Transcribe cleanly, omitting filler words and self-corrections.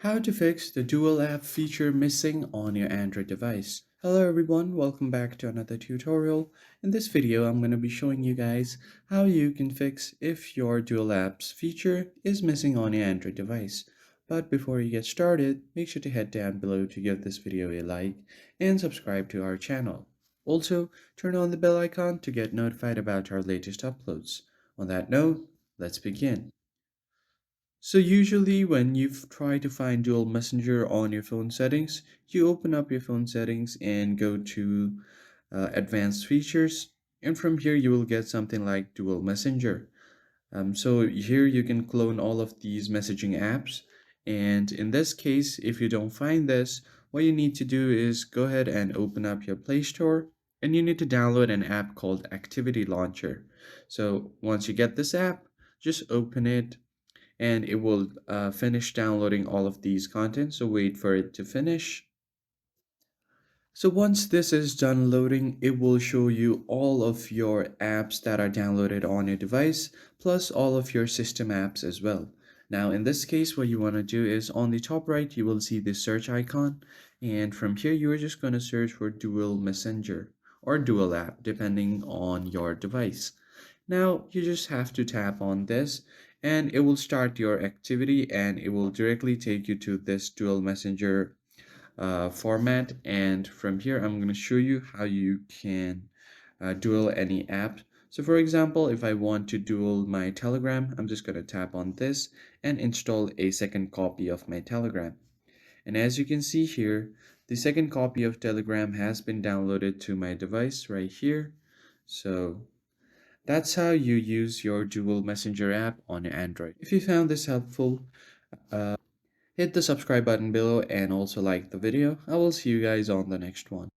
How to fix the dual app feature missing on your Android device. Hello everyone, welcome back to another tutorial. In this video, I'm going to be showing you guys how you can fix if your dual apps feature is missing on your Android device. But before you get started, make sure to head down below to give this video a like and subscribe to our channel. Also, turn on the bell icon to get notified about our latest uploads. On that note, let's begin. So usually when you try to find dual messenger on your phone settings, you open up your phone settings and go to advanced features. And from here, you will get something like dual messenger. So here you can clone all of these messaging apps. And in this case, if you don't find this, what you need to do is go ahead and open up your Play Store and you need to download an app called Activity Launcher. So once you get this app, just open it and it will finish downloading all of these content, so wait for it to finish. So once this is done loading, it will show you all of your apps that are downloaded on your device plus all of your system apps as well. Now in this case, what you want to do is on the top right you will see the search icon, and from here you are just going to search for dual messenger or dual app depending on your device. Now you just have to tap on this and it will start your activity and it will directly take you to this dual messenger format. And from here I'm going to show you how you can dual any app. So for example, if I want to dual my Telegram, I'm just going to tap on this and install a second copy of my Telegram. And as you can see here, the second copy of Telegram has been downloaded to my device right here. So that's how you use your dual messenger app on your Android. If you found this helpful, hit the subscribe button below and also like the video. I will see you guys on the next one.